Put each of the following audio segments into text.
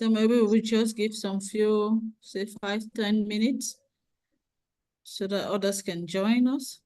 So maybe we just give some few, say 5-10 minutes so that others can join us.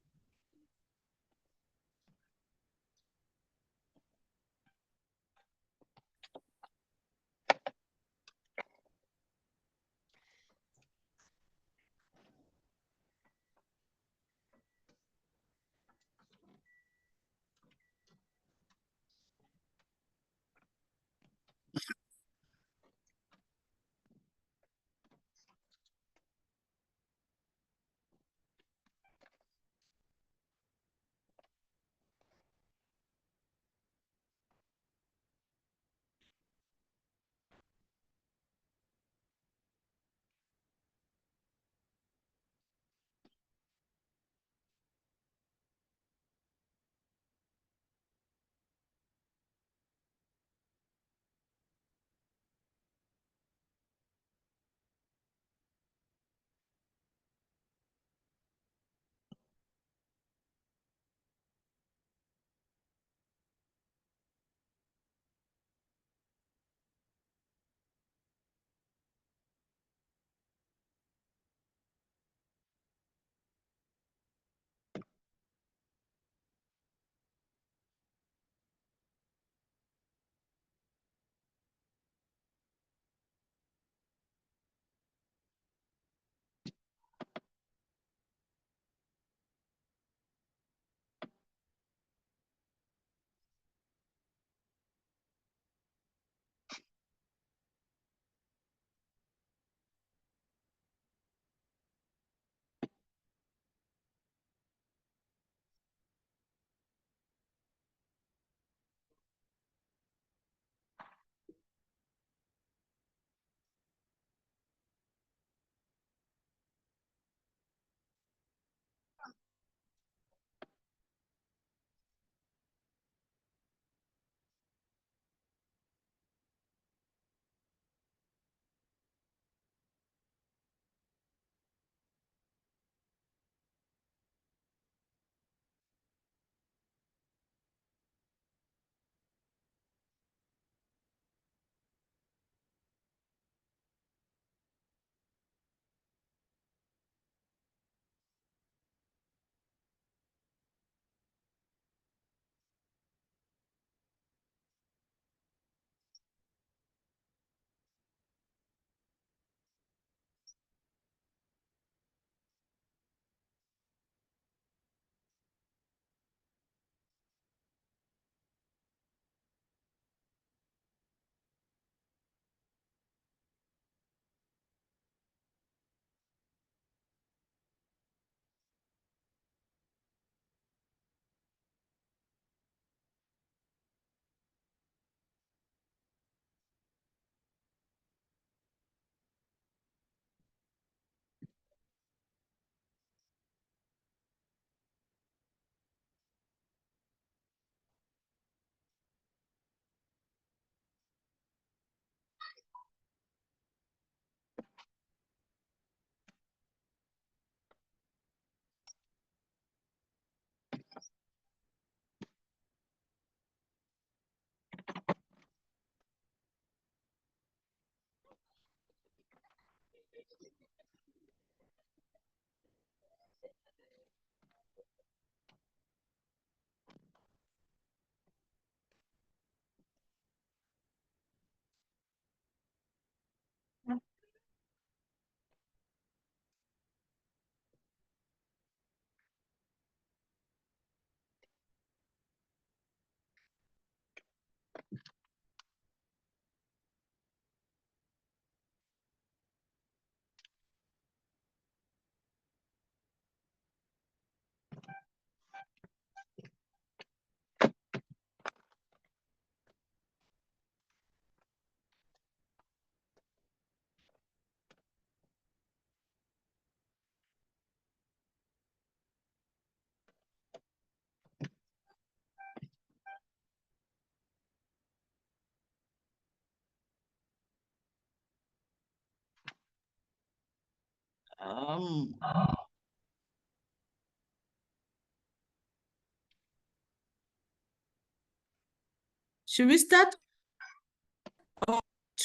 Should we start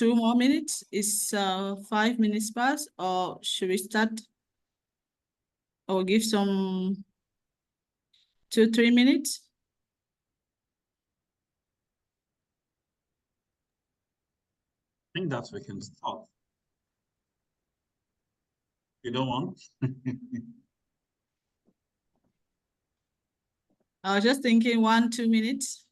2 more minutes? Is 5 minutes past, or should we start or give some 2-3 minutes? I think that we can start. You don't want? I was just thinking 1-2 minutes.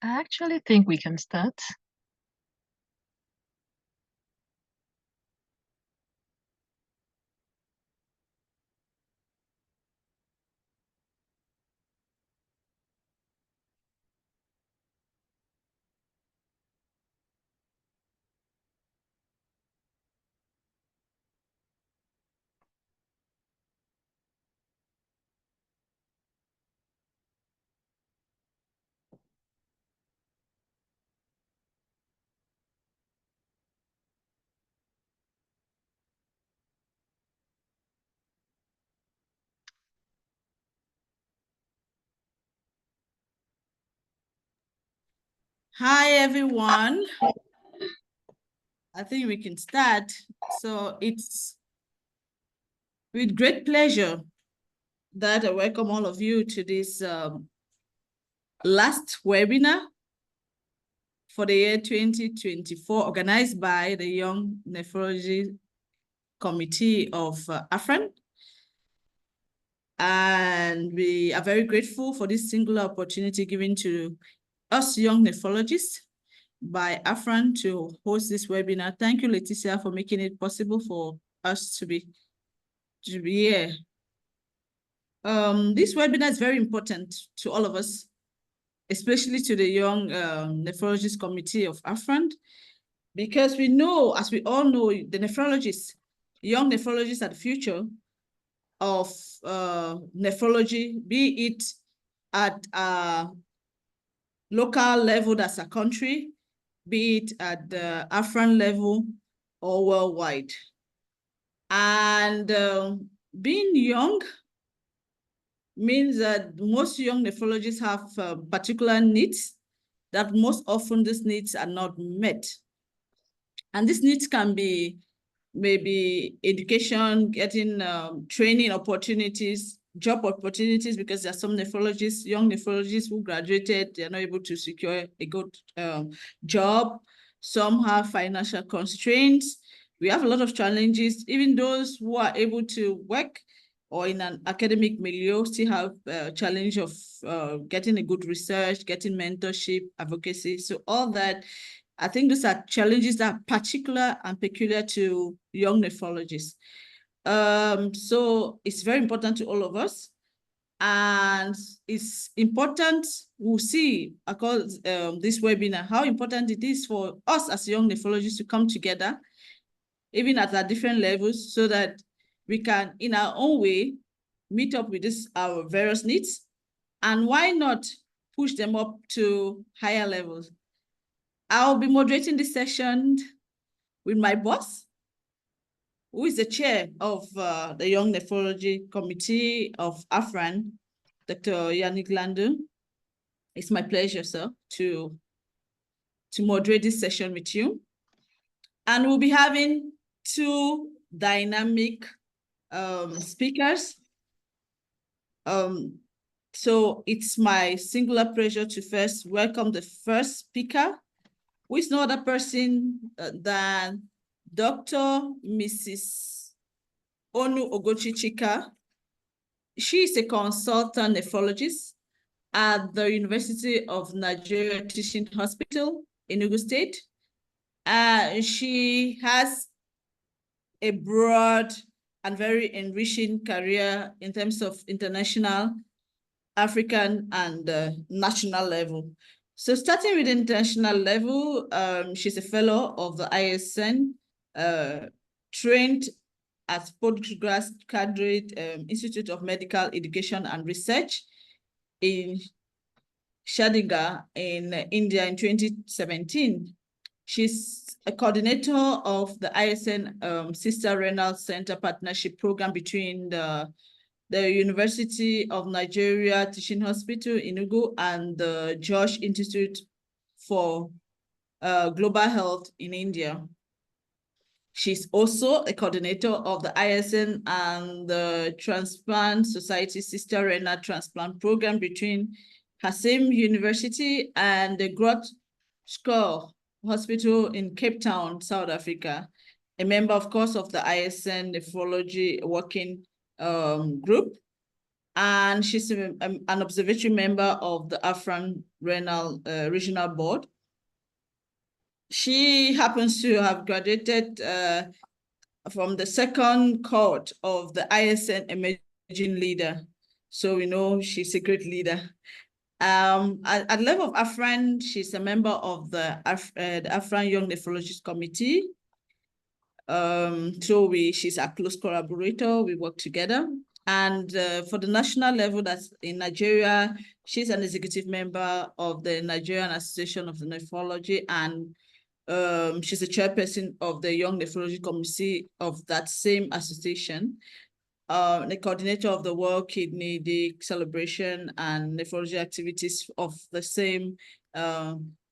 I actually think we can start. Hi, everyone. I think we can start. So it's with great pleasure that I welcome all of you to this last webinar for the year 2024, organized by the Young Nephrology Committee of AFRAN. And we are very grateful for this singular opportunity given to us young nephrologists by AFRAN to host this webinar. Thank you, Leticia, for making it possible for us to be here. This webinar is very important to all of us, especially to the Young Nephrologist Committee of AFRAN, because we know, as we all know, the nephrologists, young nephrologists are the future of nephrology, be it at a local level, that's a country, be it at the AFRAN level or worldwide. And being young means that most young nephrologists have particular needs that most often these needs are not met. And these needs can be maybe education, getting training opportunities, job opportunities, because there are some nephrologists, young nephrologists who graduated, they're not able to secure a good job. Some have financial constraints. We have a lot of challenges. Even those who are able to work or in an academic milieu still have a challenge of getting a good research, getting mentorship, advocacy. So all that, I think these are challenges that are particular and peculiar to young nephrologists. So it's very important to all of us. And it's important, we'll see across this webinar, how important it is for us as young nephrologists to come together, even at our different levels, so that we can, in our own way, meet up with our various needs. And why not push them up to higher levels? I'll be moderating this session with my boss, who is the chair of the Young Nephrology Committee of AFRAN, Dr. Yannick Landu. It's my pleasure, sir, to moderate this session with you. And we'll be having two dynamic speakers. So it's my singular pleasure to first welcome the first speaker, who is no other person than Dr. Mrs. Onu Ogochi Chika. She is a consultant nephrologist at the University of Nigeria Teaching Hospital in Enugu State. She has a broad and very enriching career in terms of international, African, and national level. So starting with international level, she's a fellow of the ISN, trained at postgraduate Institute of Medical Education and Research in Chandigarh in India in 2017. She's a coordinator of the ISN Sister Renal Center Partnership Program between the University of Nigeria Teaching Hospital in Enugu and the George Institute for Global Health in India. She's also a coordinator of the ISN and the Transplant Society Sister Renal Transplant Program between her same university and the Groote Hospital in Cape Town, South Africa. A member, of course, of the ISN Nephrology Working Group. And she's an observatory member of the Afran Renal Regional Board. She happens to have graduated from the second cohort of the ISN Emerging Leader. So we know she's a great leader. At level of Afran, she's a member of the Afran Young Nephrologists Committee. So she's a close collaborator, we work together. And for the national level, that's in Nigeria, she's an executive member of the Nigerian Association of the Nephrology, and she's a chairperson of the Young Nephrology Committee of that same association, the coordinator of the World Kidney Day celebration and nephrology activities of the same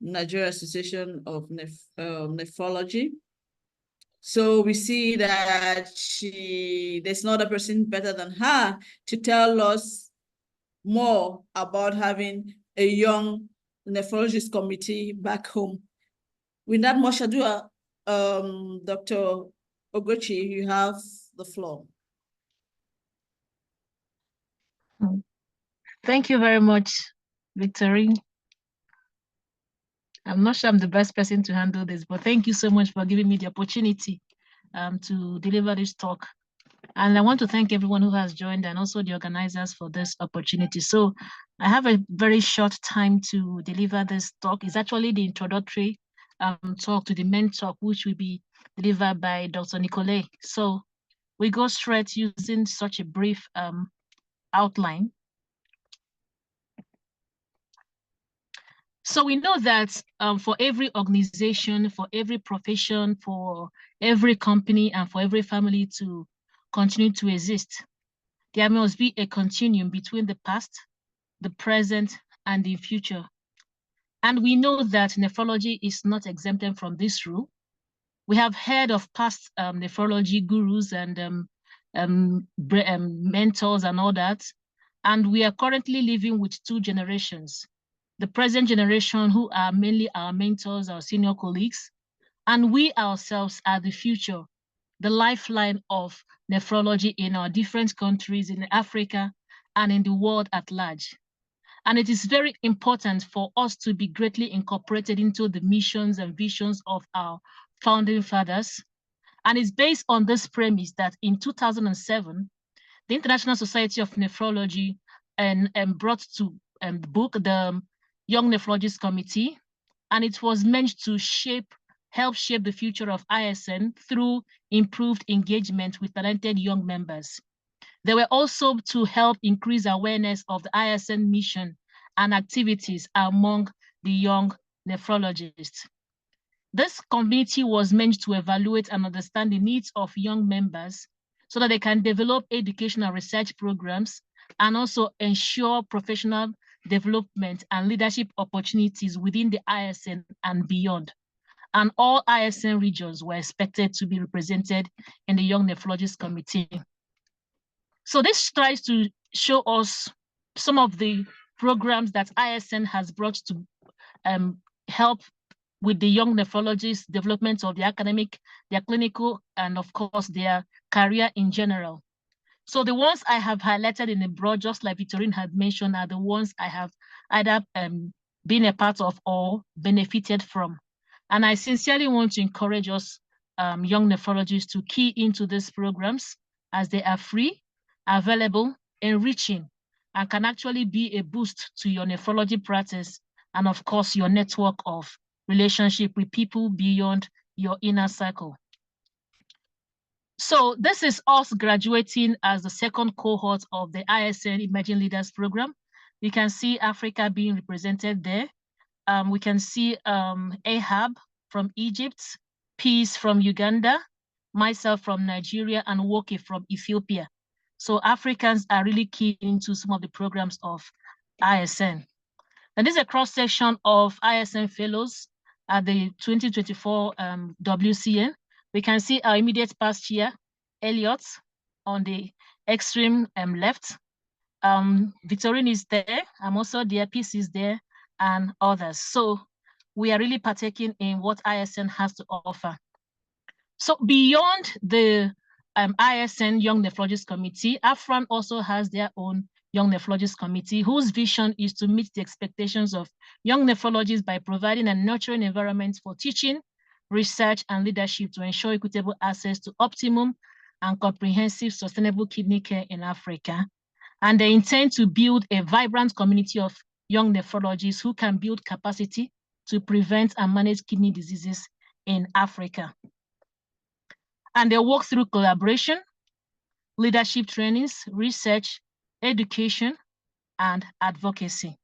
Nigeria Association of Nephrology. So we see that there's not a person better than her to tell us more about having a young nephrologist committee back home. Without much ado, Dr. Ogochi, you have the floor. Thank you very much, Victorine. I'm not sure I'm the best person to handle this, but thank you so much for giving me the opportunity to deliver this talk. And I want to thank everyone who has joined and also the organizers for this opportunity. So I have a very short time to deliver this talk. It's actually the introductory talk to the main talk, which will be delivered by Dr. Nicolay. So we go straight using such a brief outline. So we know that for every organization, for every profession, for every company, and for every family to continue to exist, there must be a continuum between the past, the present, and the future. And we know that nephrology is not exempted from this rule. We have heard of past nephrology gurus and mentors and all that. And we are currently living with two generations. The present generation, who are mainly our mentors, our senior colleagues, and we ourselves are the future, the lifeline of nephrology in our different countries in Africa and in the world at large. And it is very important for us to be greatly incorporated into the missions and visions of our founding fathers. And it's based on this premise that in 2007, the International Society of Nephrology brought to the book the Young Nephrologists Committee, and it was meant to help shape the future of ISN through improved engagement with talented young members. They were also to help increase awareness of the ISN mission and activities among the young nephrologists. This committee was meant to evaluate and understand the needs of young members so that they can develop educational research programs and also ensure professional development and leadership opportunities within the ISN and beyond. and all ISN regions were expected to be represented in the Young Nephrologists Committee. So this tries to show us some of the programs that ISN has brought to help with the young nephrologists' development of their academic, their clinical, and of course, their career in general. So the ones I have highlighted in the broad, just like Victorine had mentioned, are the ones I have either been a part of or benefited from. And I sincerely want to encourage us young nephrologists to key into these programs as they are free, available, enriching, and can actually be a boost to your nephrology practice and of course your network of relationship with people beyond your inner circle. So this is us graduating as the second cohort of the ISN Emerging Leaders Program. You can see Africa being represented there. We can see Ahab from Egypt, Peace from Uganda, myself from Nigeria, and Woke from Ethiopia. So Africans are really key into some of the programs of ISN. And this is a cross-section of ISN fellows at the 2024 WCN. We can see our immediate past chair, Elliot, on the extreme left. Victorine is there. I'm also there. Peace is there, and others. So we are really partaking in what ISN has to offer. So beyond the ISN Young Nephrologists Committee, AFRAN also has their own Young Nephrologists Committee, whose vision is to meet the expectations of young nephrologists by providing a nurturing environment for teaching, research, and leadership to ensure equitable access to optimum and comprehensive sustainable kidney care in Africa. And they intend to build a vibrant community of young nephrologists who can build capacity to prevent and manage kidney diseases in Africa. And they work through collaboration, leadership trainings, research, education, and advocacy.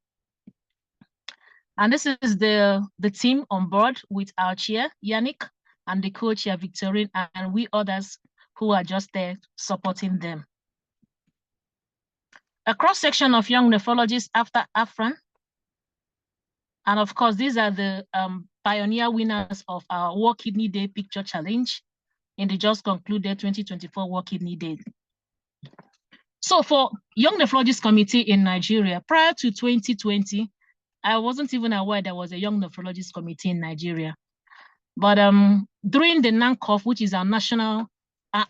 And this is the team on board with our chair, Yannick, and the co-chair, Victorine, and we others who are just there supporting them. A cross-section of young nephrologists after AFRAN. And of course, these are the pioneer winners of our World Kidney Day Picture Challenge in the just concluded 2024 World Kidney Day. So for Young Nephrologists Committee in Nigeria, prior to 2020, I wasn't even aware there was a Young Nephrologists Committee in Nigeria. But during the NANCOF, which is our national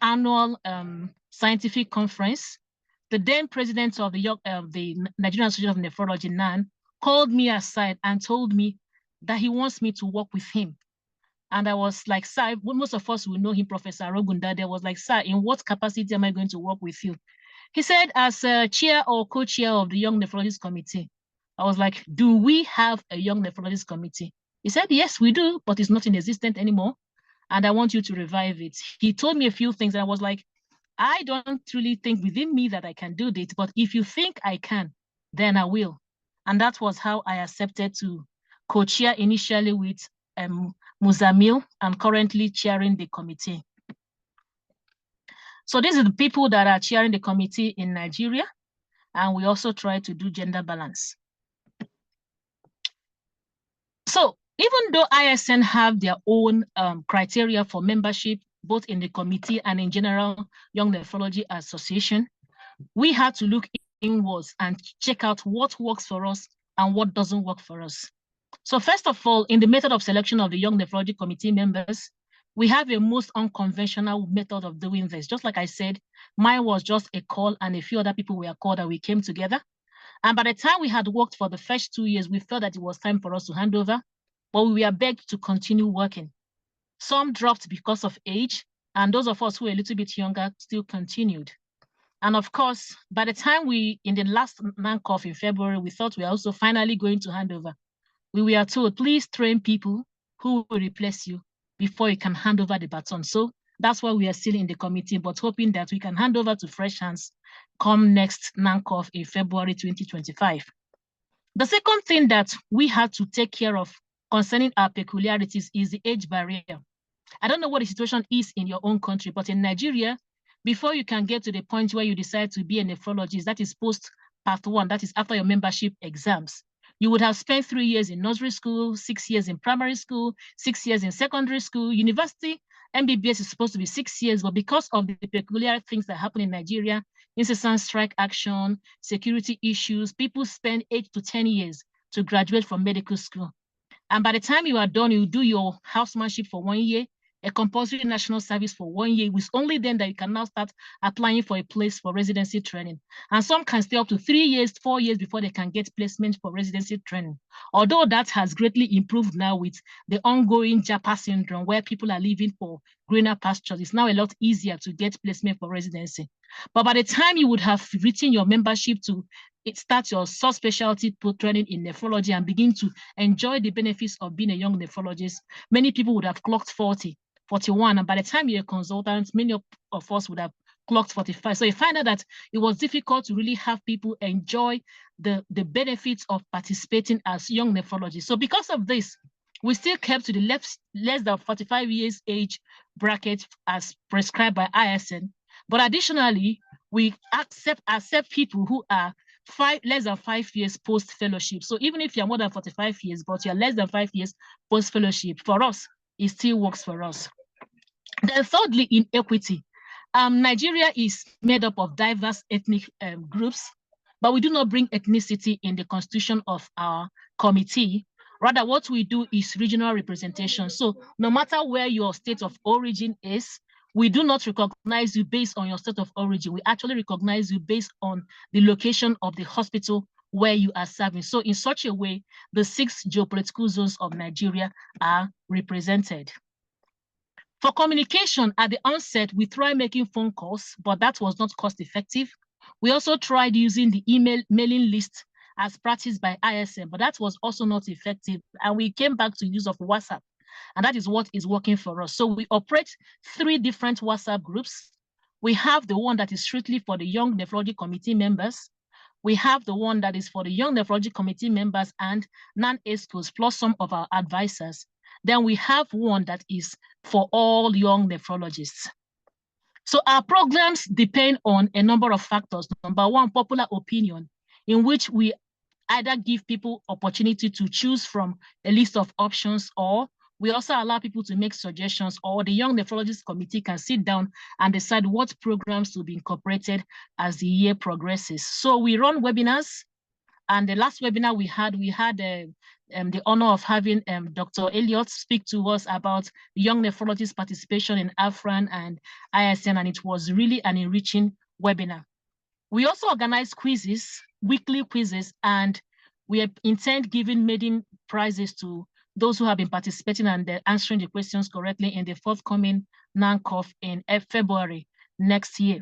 annual scientific conference, the then president of the Nigerian Association of Nephrology, NAN, called me aside and told me that he wants me to work with him. And I was like, sir, most of us will know him, Professor Rogunda. There was like, sir, in what capacity am I going to work with you? He said, as a chair or co-chair of the Young Nephrologists Committee. I was like, do we have a Young Nephrologists Committee? He said, yes, we do, but it's not in existence anymore. And I want you to revive it. He told me a few things, and I was like, I don't really think within me that I can do this, but if you think I can, then I will. And that was how I accepted to co-chair initially with Muzamil. I'm currently chairing the committee. So these are the people that are chairing the committee in Nigeria, and we also try to do gender balance. So even though ISN have their own criteria for membership, both in the committee and in general Young Nephrology Association, we had to look inwards and check out what works for us and what doesn't work for us. So first of all, in the method of selection of the Young Nephrology Committee members, we have a most unconventional method of doing this. Just like I said, mine was just a call and a few other people were called and we came together. And by the time we had worked for the first 2 years, we felt that it was time for us to hand over, but we were begged to continue working. Some dropped because of age, and those of us who were a little bit younger still continued. And of course, by the time in the last NANCOF in February, we thought we were also finally going to hand over. We were told, please train people who will replace you before you can hand over the baton. So that's why we are still in the committee, but hoping that we can hand over to fresh hands come next NANCOF in February 2025. The second thing that we had to take care of concerning our peculiarities is the age barrier. I don't know what the situation is in your own country, but in Nigeria, before you can get to the point where you decide to be a nephrologist, that is post part 1, that is after your membership exams, You would have spent 3 years in nursery school, 6 years in primary school, 6 years in secondary school. University, MBBS is supposed to be 6 years, but because of the peculiar things that happen in Nigeria, incessant strike action, security issues, people spend 8 to 10 years to graduate from medical school. And by the time you are done, you do your housemanship for 1 year, a compulsory national service for 1 year. It's only then that you can now start applying for a place for residency training. And some can stay up to 3 years, 4 years before they can get placement for residency training. Although that has greatly improved now with the ongoing JAPA syndrome, where people are leaving for greener pastures, it's now a lot easier to get placement for residency. But by the time you would have written your membership to start your subspecialty training in nephrology and begin to enjoy the benefits of being a young nephrologist, many people would have clocked 40, 41, and by the time you're a consultant, many of us would have clocked 45. So you find out that it was difficult to really have people enjoy the benefits of participating as young nephrologists. So because of this, we still kept to the less than 45 years age bracket as prescribed by ISN. But additionally, we accept people who are less than 5 years post-fellowship. So even if you're more than 45 years, but you're less than 5 years post-fellowship, for us, it still works for us. Then thirdly, in equity, Nigeria is made up of diverse ethnic groups, but we do not bring ethnicity in the constitution of our committee. Rather, what we do is regional representation. So no matter where your state of origin is, we do not recognize you based on your state of origin. We actually recognize you based on the location of the hospital where you are serving. So in such a way, the 6 geopolitical zones of Nigeria are represented. For communication, at the onset, we tried making phone calls, but that was not cost effective. We also tried using the mailing list as practiced by ISM, but that was also not effective. And we came back to use of WhatsApp, and that is what is working for us. So we operate 3 different WhatsApp groups. We have the one that is strictly for the Young Nephrology Committee members. We have the one that is for the Young Nephrology Committee members and non-ESCOs, plus some of our advisors. Then we have one that is for all young nephrologists. So our programs depend on a number of factors. Number one, popular opinion, in which we either give people opportunity to choose from a list of options, or we also allow people to make suggestions, or the Young Nephrologist Committee can sit down and decide what programs to be incorporated as the year progresses. So we run webinars, and the last webinar we had the honor of having Dr. Elliott speak to us about young nephrologists' participation in AFRAN and ISN, and it was really an enriching webinar. We also organize quizzes, weekly quizzes, and we intend giving maiden prizes to those who have been participating and answering the questions correctly in the forthcoming NANCOF in February next year.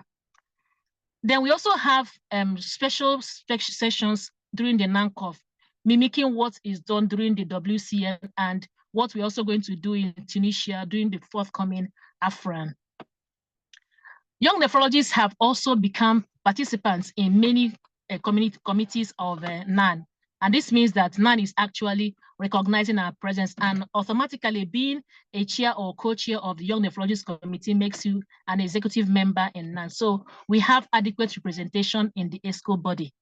Then we also have special sessions during the NANCOF, mimicking what is done during the WCN and what we're also going to do in Tunisia during the forthcoming AFRAN. Young nephrologists have also become participants in many committees of NAN. And this means that NAN is actually recognizing our presence, and automatically being a chair or co-chair of the Young Nephrologists Committee makes you an executive member in NAN. So we have adequate representation in the ESCO body.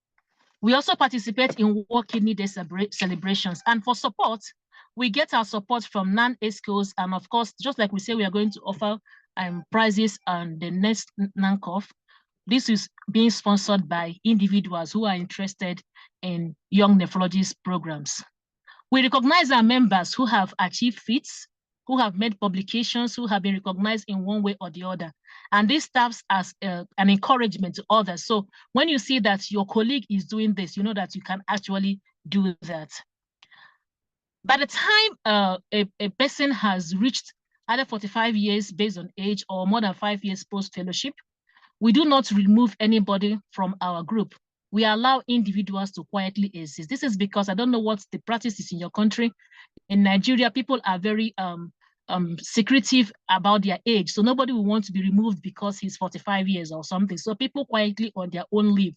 We also participate in World Kidney Day celebrations. And for support, we get our support from non-ESCOs. And of course, just like we say, we are going to offer prizes on the next NANCOF. This is being sponsored by individuals who are interested in young nephrologist programs. We recognize our members who have achieved feats, who have made publications, who have been recognized in one way or the other. And this serves as an encouragement to others. So when you see that your colleague is doing this, you know that you can actually do that. By the time a person has reached either 45 years based on age or more than 5 years post-fellowship, we do not remove anybody from our group. We allow individuals to quietly exist. This is because I don't know what the practice is in your country. In Nigeria, people are very secretive about their age. So nobody will want to be removed because he's 45 years or something. So people quietly on their own leave.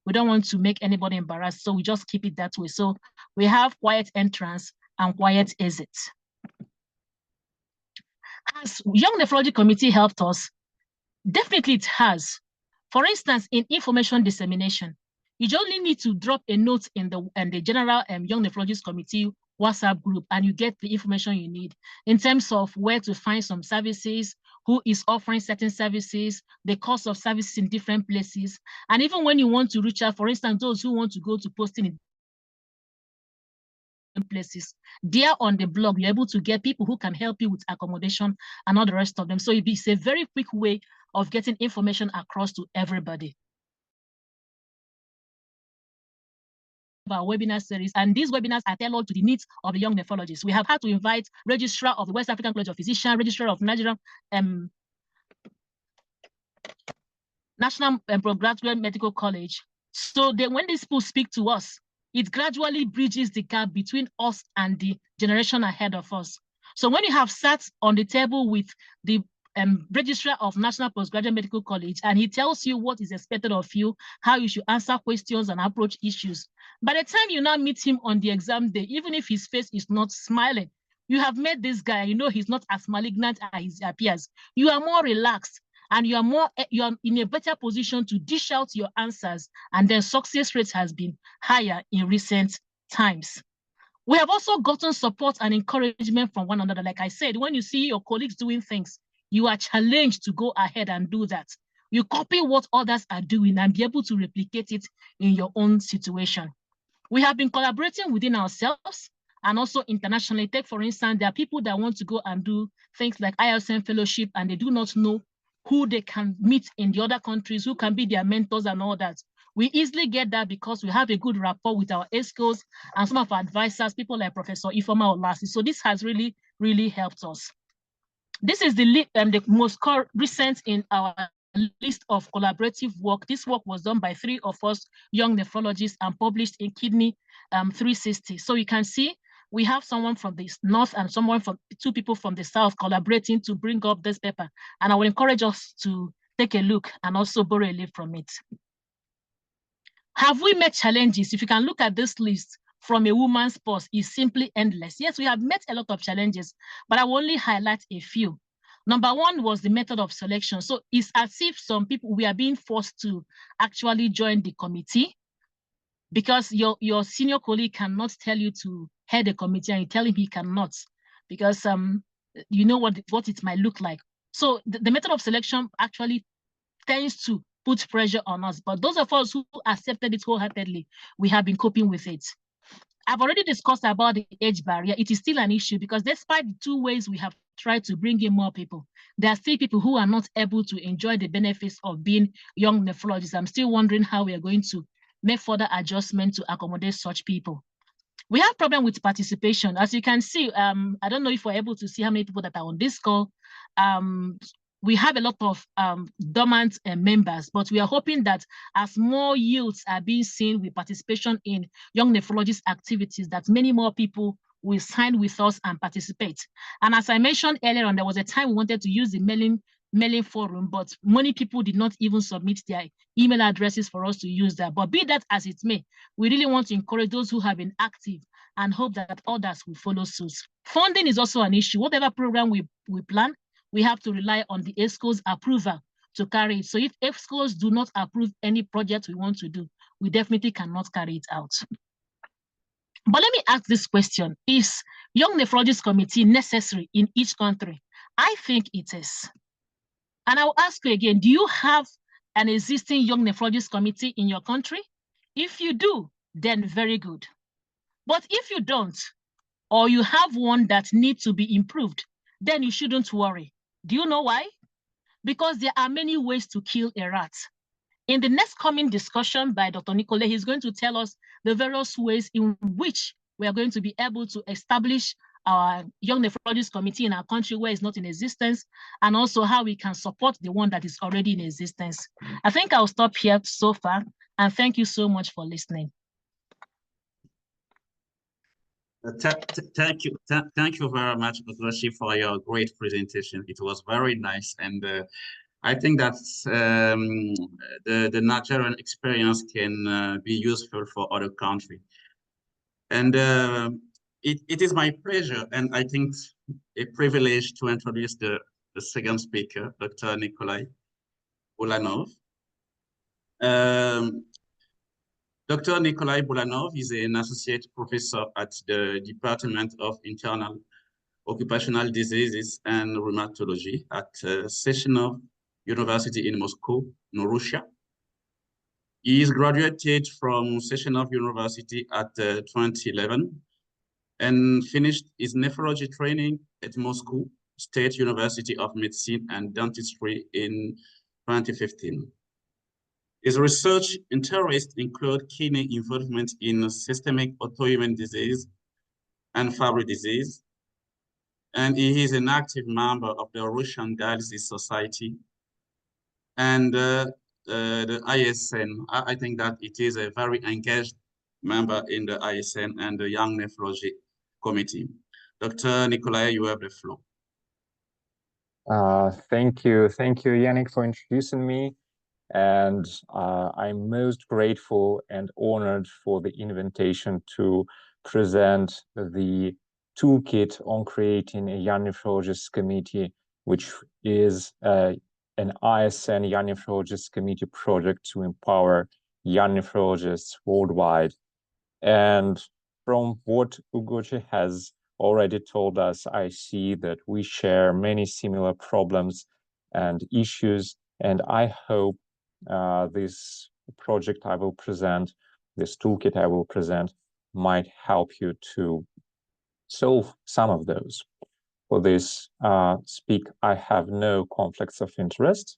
We don't want to make anybody embarrassed. So we just keep it that way. So we have quiet entrance and quiet exit. Has Young Nephrology Committee helped us? Definitely it has. For instance, in information dissemination, You just only need to drop a note in the general Young Nephrologists Committee WhatsApp group, and you get the information you need in terms of where to find some services, who is offering certain services, the cost of services in different places. And even when you want to reach out, for instance, those who want to go to posting in places, there on the blog, you're able to get people who can help you with accommodation and all the rest of them. So it's a very quick way of getting information across to everybody. Our webinar series, and these webinars are tailored to the needs of the young nephrologists. We have had to invite registrar of the West African College of Physicians, registrar of National Postgraduate Medical College. So when these people speak to us, it gradually bridges the gap between us and the generation ahead of us. So when you have sat on the table with the registrar of National Postgraduate Medical College, and he tells you what is expected of you, how you should answer questions and approach issues, by the time you now meet him on the exam day, even if his face is not smiling, you have met this guy, you know he's not as malignant as he appears. You are more relaxed, and you are in a better position to dish out your answers, and then success rate has been higher in recent times. We have also gotten support and encouragement from one another. Like I said, when you see your colleagues doing things, you are challenged to go ahead and do that. You copy what others are doing and be able to replicate it in your own situation. We have been collaborating within ourselves and also internationally. Take, for instance, there are people that want to go and do things like ISM fellowship, and they do not know who they can meet in the other countries, who can be their mentors and all that. We easily get that because we have a good rapport with our ESCOs and some of our advisors, people like Professor Ifoma Olasi. So this has really, really helped us. This is the most recent in our list of collaborative work. This work was done by 3 of us young nephrologists and published in Kidney 360. So you can see we have someone from the north and 2 people from the south collaborating to bring up this paper. And I will encourage us to take a look and also borrow a leaf from it. Have we met challenges? If you can look at this list from a woman's purse, is simply endless. Yes, we have met a lot of challenges, but I will only highlight a few. Number one was the method of selection. So it's as if some people, we are being forced to actually join the committee because your senior colleague cannot tell you to head a committee and you tell him he cannot because you know what it might look like. So the method of selection actually tends to put pressure on us. But those of us who accepted it wholeheartedly, we have been coping with it. I've already discussed about the age barrier. It is still an issue because despite the 2 ways we have tried to bring in more people, there are still people who are not able to enjoy the benefits of being young nephrologists. I'm still wondering how we are going to make further adjustment to accommodate such people. We have problem with participation. As you can see, I don't know if we're able to see how many people that are on this call. We have a lot of dormant members, but we are hoping that as more yields are being seen with participation in young nephrologist activities, that many more people will sign with us and participate. And as I mentioned earlier on, there was a time we wanted to use the mailing forum, but many people did not even submit their email addresses for us to use that. But be that as it may, we really want to encourage those who have been active and hope that others will follow suit. Funding is also an issue. Whatever program we plan, we have to rely on the ESCO's approval to carry it. So if ESCOs do not approve any project we want to do, we definitely cannot carry it out. But let me ask this question. Is Young Nephrologists Committee necessary in each country? I think it is. And I'll ask you again, do you have an existing Young Nephrologists Committee in your country? If you do, then very good. But if you don't, or you have one that needs to be improved, then you shouldn't worry. Do you know why? Because there are many ways to kill a rat. In the next coming discussion by Dr. Nicole, he's going to tell us the various ways in which we are going to be able to establish our Young Nephrologists Committee in our country where it's not in existence, and also how we can support the one that is already in existence. I think I'll stop here so far, and thank you so much for listening. Thank you very much, Dr. Rashi, for your great presentation. It was very nice, and I think that the Nigerian experience can be useful for other countries. And it is my pleasure, and I think a privilege to introduce the second speaker, Dr. Nikolai Ulanov. Dr. Nikolai Bulanov is an associate professor at the Department of Internal Occupational Diseases and Rheumatology at Sechenov University in Moscow, in Russia. He is graduated from Sechenov University at 2011 and finished his nephrology training at Moscow State University of Medicine and Dentistry in 2015. His research interests include kidney involvement in systemic autoimmune disease and Fabry disease, and he is an active member of the Russian Dialysis Society and the ISN. I think that it is a very engaged member in the ISN and the Young Nephrology Committee. Dr. Nikolai, you have the floor. Thank you, Yannick, for introducing me. And I'm most grateful and honored for the invitation to present the toolkit on creating a Young Nephrologists Committee, which is an ISN Young Nephrologists Committee project to empower young nephrologists worldwide. And from what Ugochi has already told us, I see that we share many similar problems and issues, and I hope this project I will present, this toolkit I will present, might help you to solve some of those. For this speak, I have no conflicts of interest.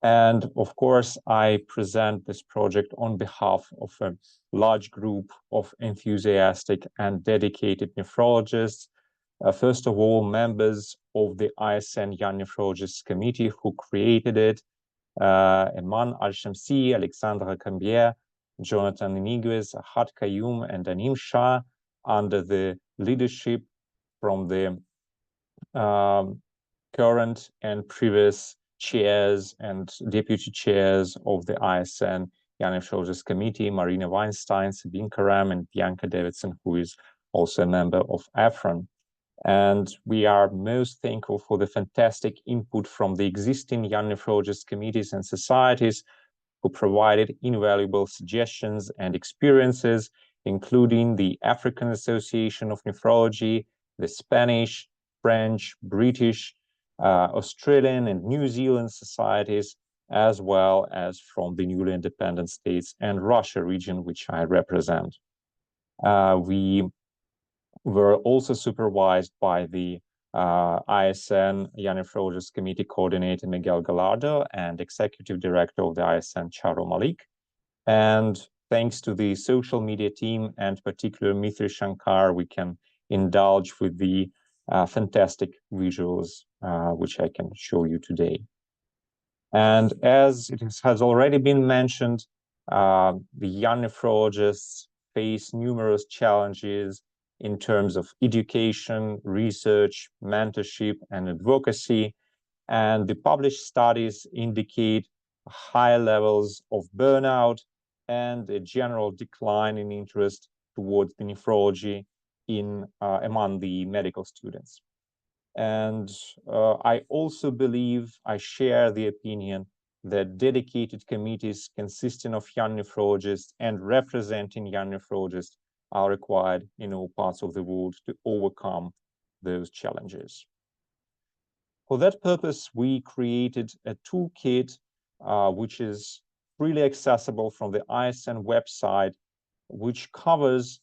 And of course, I present this project on behalf of a large group of enthusiastic and dedicated nephrologists. First of all, members of the ISN Young Nephrologists Committee who created it, Eman Al-Shamsi, Alexandra Cambier, Jonathan Iniguez, Ahad Qayyum, and Anim Shah, under the leadership from the current and previous chairs and deputy chairs of the ISN Young Nephrologists Committee, Marina Weinstein, Sabine Karam, and Bianca Davidson, who is also a member of AFRON. And we are most thankful for the fantastic input from the existing Young Nephrologists committees and societies who provided invaluable suggestions and experiences, including the African Association of Nephrology, the Spanish, French, British, Australian, and New Zealand societies, as well as from the newly independent states and Russia region, which I represent. We were also supervised by the ISN Young Nephrologists Committee Coordinator Miguel Gallardo and Executive Director of the ISN Charo Malik. And thanks to the social media team and particularly Mithri Shankar, we can indulge with the fantastic visuals which I can show you today. And as it has already been mentioned, the young nephrologists face numerous challenges in terms of education, research, mentorship, and advocacy. And the published studies indicate high levels of burnout and a general decline in interest towards the nephrology among the medical students. And I also believe, I share the opinion that dedicated committees consisting of young nephrologists and representing young nephrologists are required in all parts of the world to overcome those challenges. For that purpose, we created a toolkit which is freely accessible from the ISN website, which covers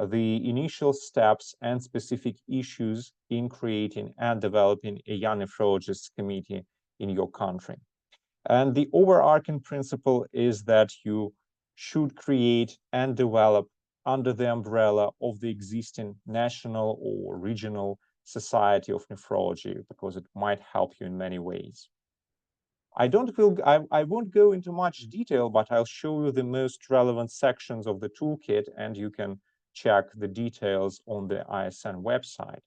the initial steps and specific issues in creating and developing a young nephrologists committee in your country. And the overarching principle is that you should create and develop under the umbrella of the existing national or regional society of nephrology, because it might help you in many ways. I won't go into much detail, but I'll show you the most relevant sections of the toolkit, and you can check the details on the ISN website.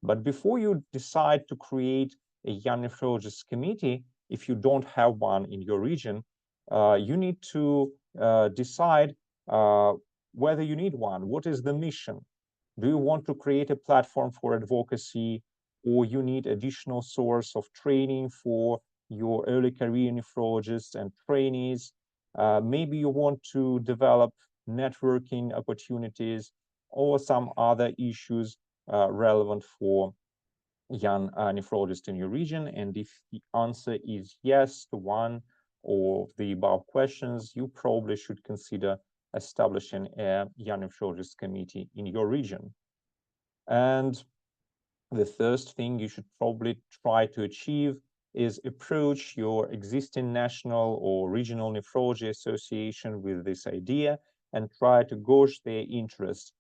But before you decide to create a young nephrologists committee, if you don't have one in your region, you need to decide whether you need one. What is the mission? Do you want to create a platform for advocacy, or you need additional source of training for your early career nephrologists and trainees? Maybe you want to develop networking opportunities or some other issues relevant for young nephrologists in your region. And if the answer is yes to one of the above questions, you probably should consider establishing a young nephrologists committee in your region. And the first thing you should probably try to achieve is approach your existing national or regional nephrology association with this idea and try to gauge their interest.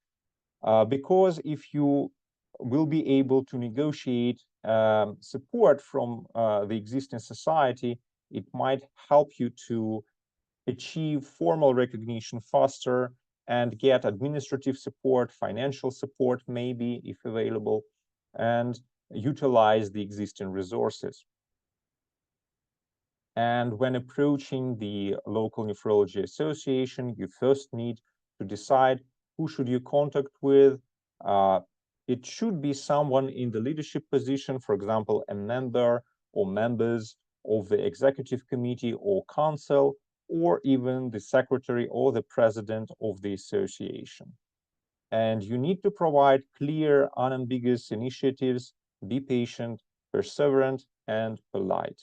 Because if you will be able to negotiate support from the existing society, it might help you to achieve formal recognition faster and get administrative support, financial support maybe if available, and utilize the existing resources. And when approaching the local nephrology association, you first need to decide who should you contact with. It should be someone in the leadership position, for example, a member or members of the executive committee or council, or even the secretary or the president of the association. And you need to provide clear, unambiguous initiatives, be patient, perseverant, and polite.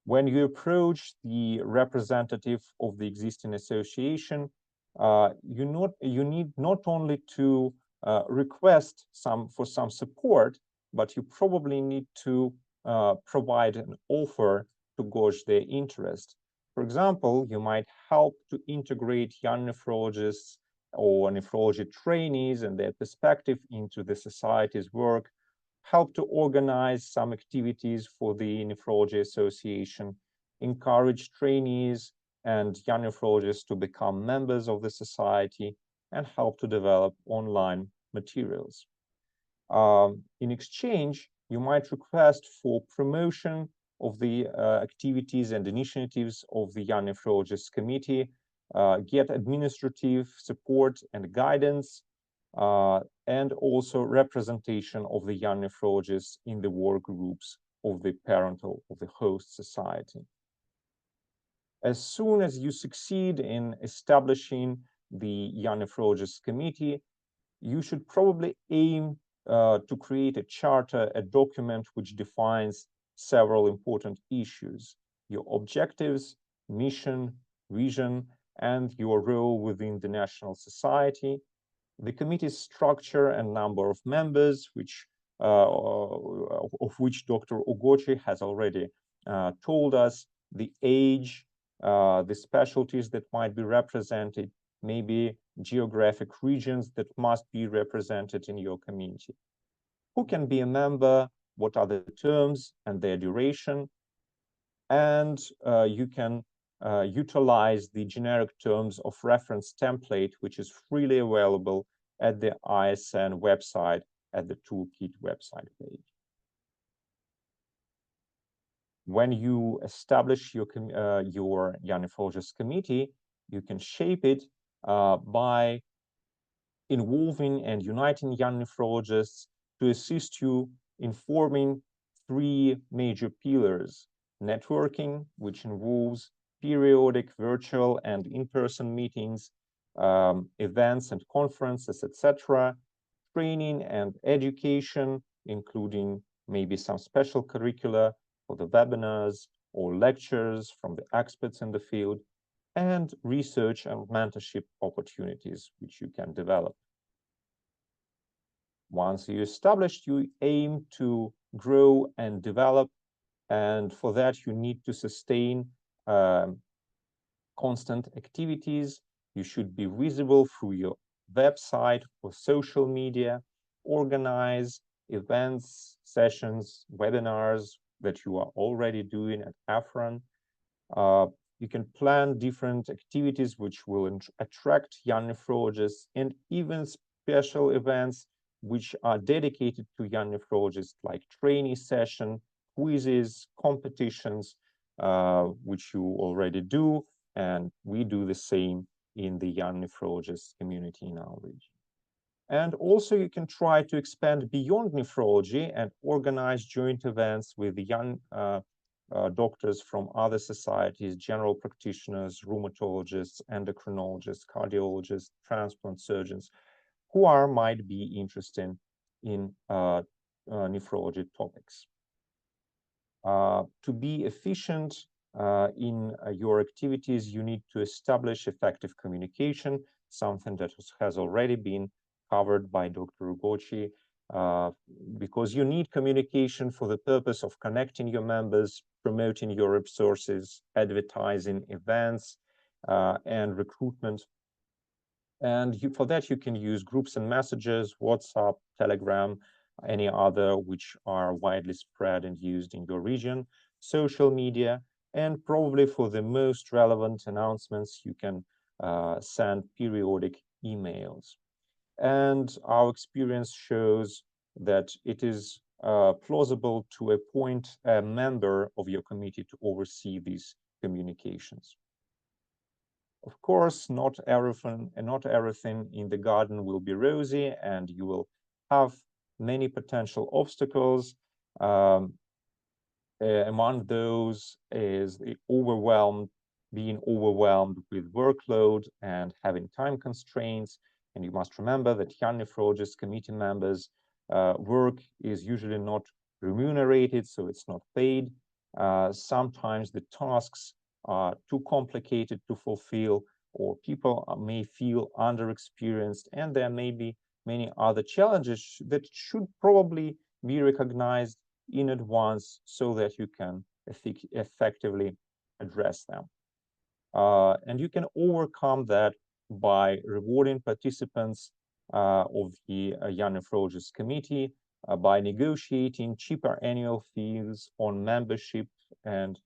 When you approach the representative of the existing association, you need not only to request for some support, but you probably need to provide an offer to gauge their interest. For example, you might help to integrate young nephrologists or nephrology trainees and their perspective into the society's work, help to organize some activities for the Nephrology Association, encourage trainees and young nephrologists to become members of the society, and help to develop online materials. In exchange, you might request for promotion of the activities and initiatives of the Young Nephrologists Committee, get administrative support and guidance, and also representation of the young nephrologists in the work groups of the host society. As soon as you succeed in establishing the Young Nephrologists Committee, you should probably aim to create a charter, a document which defines several important issues: your objectives, mission, vision, and your role within the national society, the committee's structure and number of members, of which Dr. Ogochi has already told us, the age, the specialties that might be represented, maybe geographic regions that must be represented in your community. Who can be a member? What are the terms and their duration? And you can utilize the generic terms of reference template, which is freely available at the ISN website at the toolkit website page. When you establish your Young Nephrologists Committee, you can shape it by involving and uniting young nephrologists to assist you in forming three major pillars: networking, which involves periodic virtual and in-person meetings, events and conferences, etc., training and education, including maybe some special curricula for the webinars or lectures from the experts in the field, and research and mentorship opportunities which you can develop. Once you established, you aim to grow and develop, and for that you need to sustain constant activities. You should be visible through your website or social media, organize events, sessions, webinars that you are already doing at AFRAN. You can plan different activities which will attract young nephrologists, and even special events which are dedicated to young nephrologists, like training session, quizzes, competitions, which you already do, and we do the same in the young nephrologist community in our region. And also you can try to expand beyond nephrology and organize joint events with the young doctors from other societies, general practitioners, rheumatologists, endocrinologists, cardiologists, transplant surgeons, who might be interested in nephrology topics. To be efficient in your activities, you need to establish effective communication, something that has already been covered by Dr. Ugochi, because you need communication for the purpose of connecting your members, promoting your resources, advertising events, and recruitment. And for that, you can use groups and messages, WhatsApp, Telegram, any other which are widely spread and used in your region, social media, and probably for the most relevant announcements, you can send periodic emails. And our experience shows that it is plausible to appoint a member of your committee to oversee these communications. Of course, not everything in the garden will be rosy, and you will have many potential obstacles. Among those is being overwhelmed with workload and having time constraints. And you must remember that young nephrologist committee members' work is usually not remunerated, so it's not paid. Sometimes the tasks are too complicated to fulfill, or people may feel underexperienced, and there may be many other challenges that should probably be recognized in advance so that you can effectively address them. And you can overcome that by rewarding participants of the Young Nephrologists Committee, by negotiating cheaper annual fees on membership and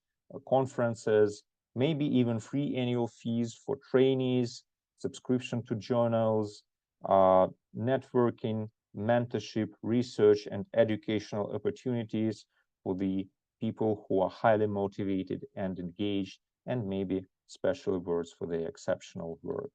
conferences, maybe even free annual fees for trainees, subscription to journals, networking, mentorship, research, and educational opportunities for the people who are highly motivated and engaged, and maybe special awards for their exceptional work.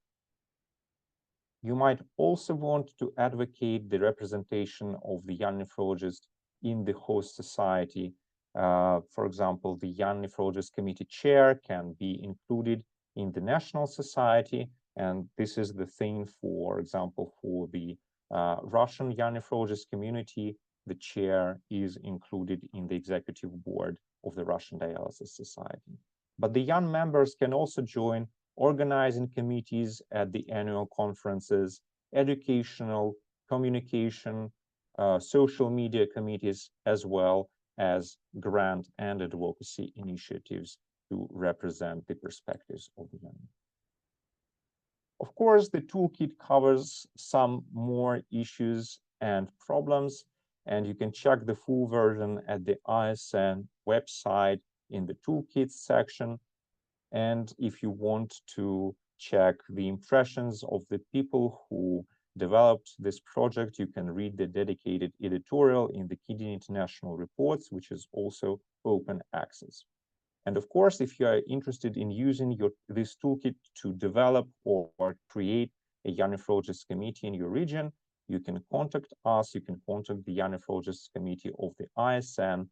You might also want to advocate the representation of the young nephrologist in the host society. For example, the Young Nephrologist Committee chair can be included in the national society, and this is the thing, for example, for the Russian Young Nephrologist community, the chair is included in the executive board of the Russian Dialysis Society. But the young members can also join organizing committees at the annual conferences, educational, communication, social media committees, as well as grant and advocacy initiatives to represent the perspectives of the young. Of course, the toolkit covers some more issues and problems, and you can check the full version at the ISN website in the toolkits section. And if you want to check the impressions of the people who developed this project, you can read the dedicated editorial in the Kidney International Reports, which is also open access. And of course, if you are interested in using this toolkit to develop or create a Young Nephrologists Committee in your region, you can contact us. You can contact the Young Nephrologists Committee of the ISN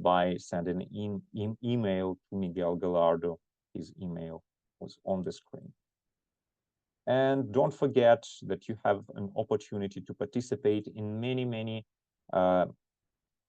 by sending an email to Miguel Gallardo. His email was on the screen. And don't forget that you have an opportunity to participate in many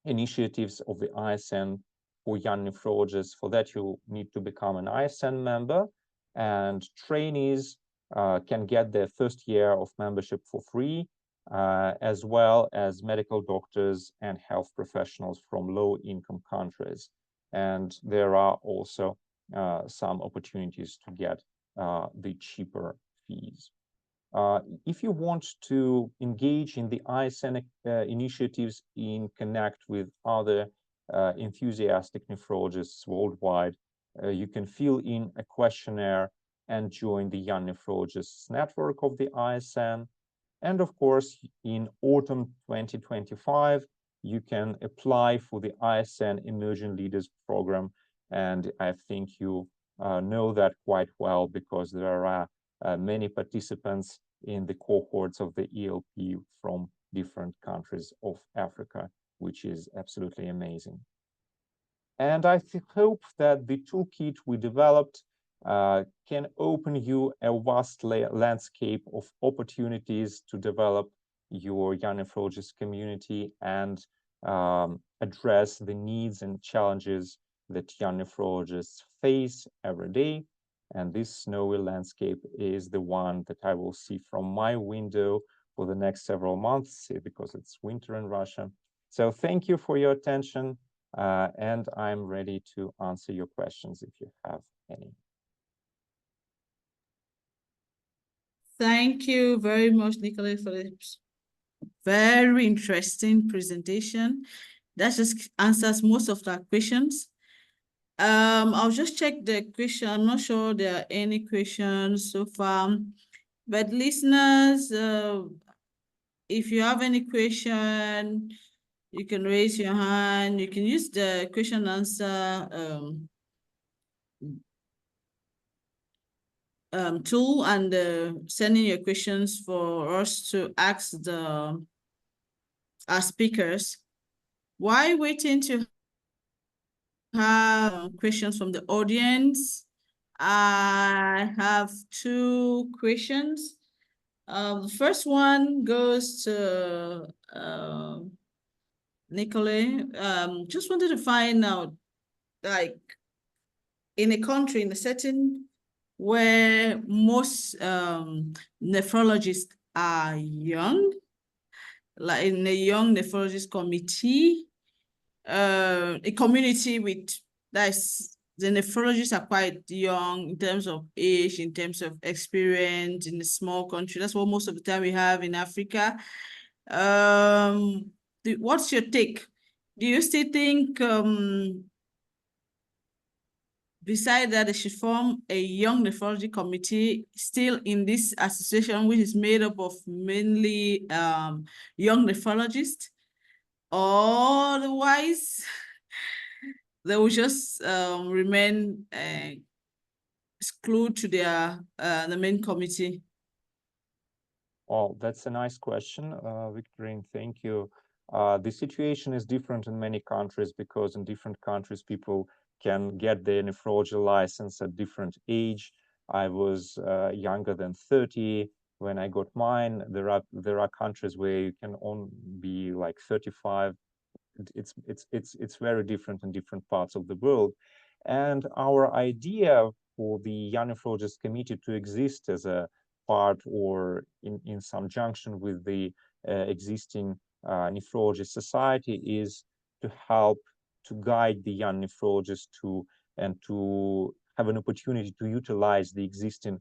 initiatives of the ISN for young nephrologists. For that, you need to become an ISN member, and trainees can get their first year of membership for free, as well as medical doctors and health professionals from low-income countries. And there are also some opportunities to get the cheaper fees. If you want to engage in the ISN initiatives in connect with other enthusiastic nephrologists worldwide, you can fill in a questionnaire and join the Young Nephrologists Network of the ISN. And of course, in autumn 2025, you can apply for the ISN Emerging Leaders Program. And I think you know that quite well, because there are many participants in the cohorts of the ELP from different countries of Africa, which is absolutely amazing. And I hope that the toolkit we developed can open you a vast landscape of opportunities to develop your young nephrologist community and address the needs and challenges that young nephrologists face every day. And this snowy landscape is the one that I will see from my window for the next several months because it's winter in Russia. So thank you for your attention, and I'm ready to answer your questions if you have any. Thank you very much, Nicholas, for this very interesting presentation. That just answers most of our questions. I'll just check the question. I'm not sure there are any questions so far, but listeners, if you have any question, you can raise your hand. You can use the question answer tool and sending your questions for us to ask our speakers. While waiting to have questions from the audience, I have two questions. The first one goes to Nicolay. Just wanted to find out, like, in a country, in a setting where most nephrologists are young, like in a young nephrologist committee, a community with, that's, the nephrologists are quite young in terms of age, in terms of experience in a small country. That's what most of the time we have in Africa. What's your take? Do you still think, besides that, they should form a young nephrology committee still in this association, which is made up of mainly young nephrologists, or otherwise they will just remain exclude to their the main committee? Oh, that's a nice question, Victorine. Thank you. The situation is different in many countries because in different countries people can get their nephrology license at different age. I was younger than 30 when I got mine. There are countries where you can only be like 35. It's very different in different parts of the world. And our idea for the Young Nephrologist Committee to exist as a part or in some junction with the existing nephrology society is to help to guide the young nephrologists to have an opportunity to utilize the existing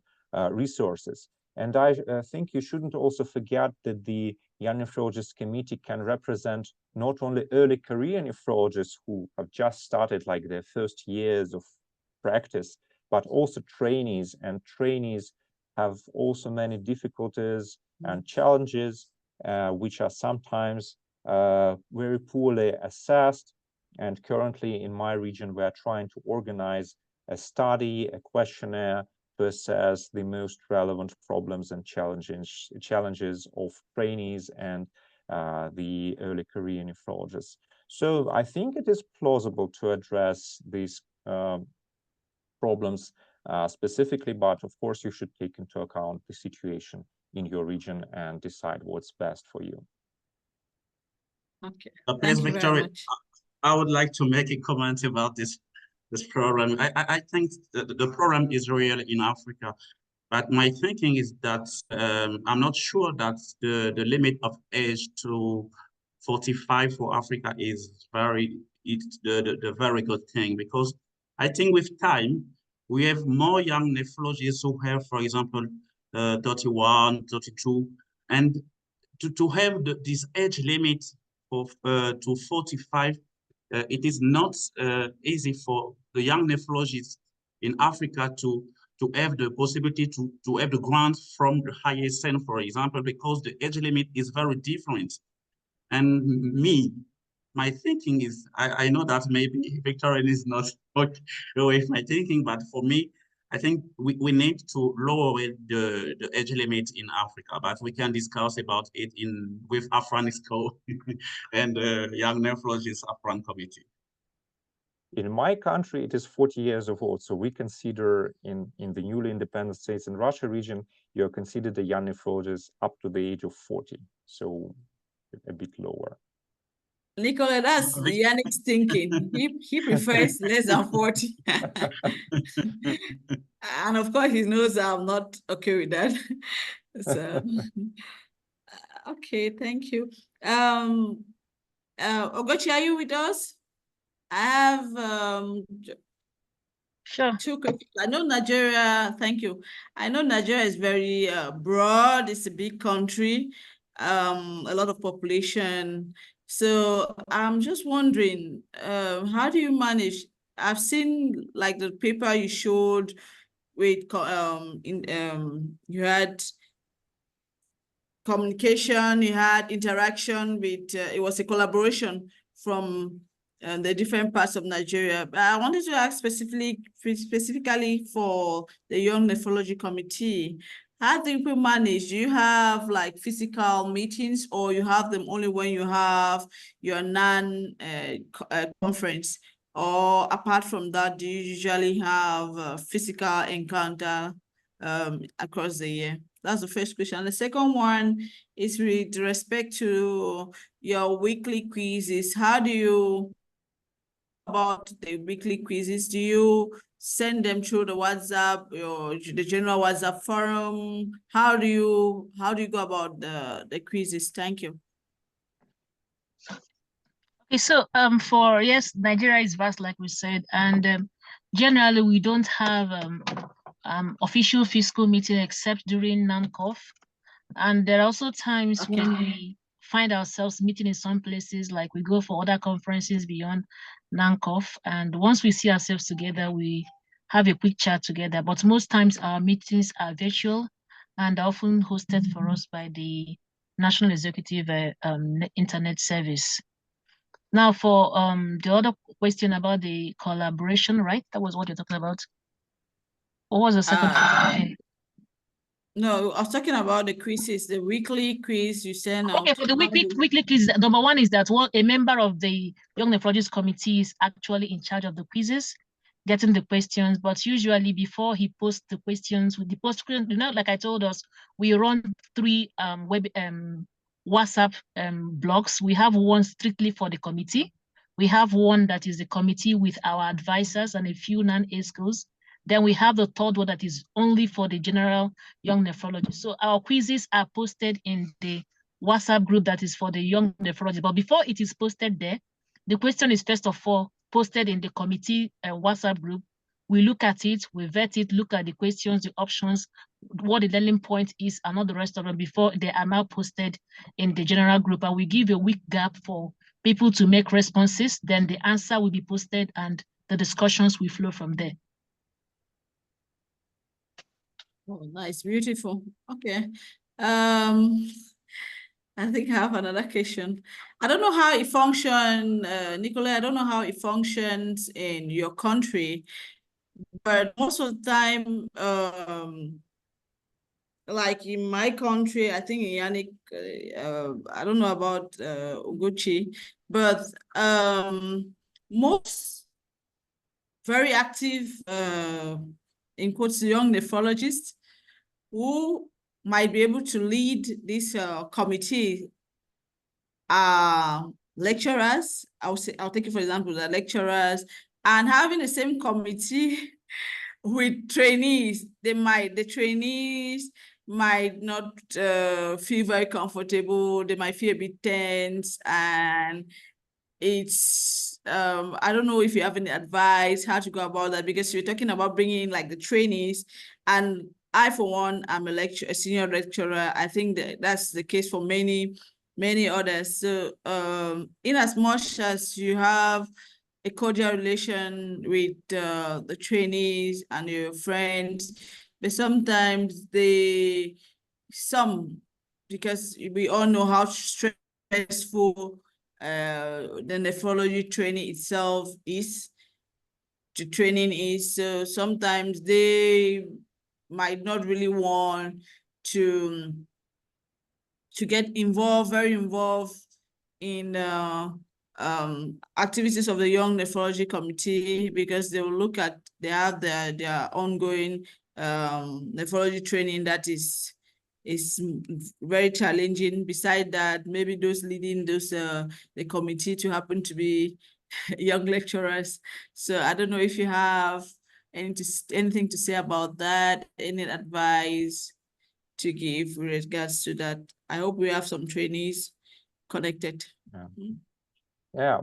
resources. And I think you shouldn't also forget that the Young Nephrologist Committee can represent not only early career nephrologists who have just started like their first years of practice, but also trainees, and trainees have also many difficulties and challenges, which are sometimes very poorly assessed. And currently in my region, we are trying to organize a study, a questionnaire to assess the most relevant problems and challenges of trainees and the early career nephrologists. So I think it is plausible to address these problems specifically, but of course you should take into account the situation in your region and decide what's best for you. Okay. Please, Thank you very much. I would like to make a comment about this problem. I think the problem is real in Africa, but my thinking is that I'm not sure that the limit of age to 45 for Africa is the very good thing, because I think with time we have more young nephrologists who have, for example, 31, 32, and to have this age limit of to 45, it is not easy for the young nephrologists in Africa to have the possibility to have the grant from the ISN, for example, because the age limit is very different. And my thinking is, I know that maybe Victorian is not okay with my thinking, but for me, I think we need to lower the age limit in Africa, but we can discuss about it with Afranisco and Young Nephrologists Afran Committee. In my country, it is 40 years old. So we consider in the newly independent states in Russia region, you're considered a young nephrologist up to the age of 40. So a bit lower. Nicola, that's Yannick's thinking. He prefers less than 40. And of course, he knows I'm not okay with that. So, okay, thank you. Ogochi, are you with us? I have Sure. two questions. I know Nigeria, thank you. I know Nigeria is very broad. It's a big country, a lot of population. So I'm just wondering, how do you manage? I've seen like the paper you showed with you had communication, you had interaction with, it was a collaboration from the different parts of Nigeria. But I wanted to ask specifically for the Young Nephrology Committee, how do you manage? Do you have like physical meetings, or you have them only when you have your conference? Or apart from that, do you usually have a physical encounter across the year? That's the first question. The second one is with respect to your weekly quizzes. How do you about the weekly quizzes? Do you send them through the WhatsApp or the general WhatsApp forum? How do you go about the quizzes? Thank you. Okay, so for yes, Nigeria is vast, like we said, and generally we don't have official fiscal meeting except during NANCOF. And there are also times when we find ourselves meeting in some places, like we go for other conferences beyond NANCOF. And once we see ourselves together, we have a quick chat together. But most times our meetings are virtual and often hosted for us by the National Executive Internet Service. Now for the other question about the collaboration, right? That was what you're talking about. What was the second question? No, I was talking about the quizzes, the weekly quiz you send out. Okay, for the weekly quiz, number one is that a member of the Young Nephrologists Committee is actually in charge of the quizzes, getting the questions. But usually before he posts the questions, with the post, like I told us, we run 3 WhatsApp blogs. We have one strictly for the committee. We have one that is the committee with our advisors and a few non-ASCOs. Then we have the third one that is only for the general young nephrologists. So our quizzes are posted in the WhatsApp group that is for the young nephrologists. But before it is posted there, the question is first of all posted in the committee WhatsApp group. We look at it, we vet it, look at the questions, the options, what the learning point is, and all the rest of them before they are now posted in the general group. And we give a week gap for people to make responses. Then the answer will be posted and the discussions will flow from there. Oh, nice, beautiful. Okay. I think I have another question. I don't know how it functions, Nicola, I don't know how it functions in your country, but most of the time, like in my country, I think Yannick, I don't know about Ugochi, but most very active, in quotes, young nephrologists who might be able to lead this committee are lecturers. I'll take it for example, the lecturers, and having the same committee with trainees, the trainees might not feel very comfortable. They might feel a bit tense, and it's I don't know if you have any advice how to go about that, because you're talking about bringing in like the trainees, and I, for one, I'm a senior lecturer. I think that's the case for many others. So in as much as you have a cordial relation with the trainees and your friends, but sometimes because we all know how stressful the nephrology training itself is, the training is, so sometimes they might not really want to get very involved in activities of the Young Nephrology Committee, because they will look at, they have their ongoing nephrology training that is very challenging. Beside that, maybe those leading the committee to happen to be young lecturers. So I don't know if you have anything to say about that, any advice to give with regards to that. I hope we have some trainees connected. Yeah. Mm. Yeah,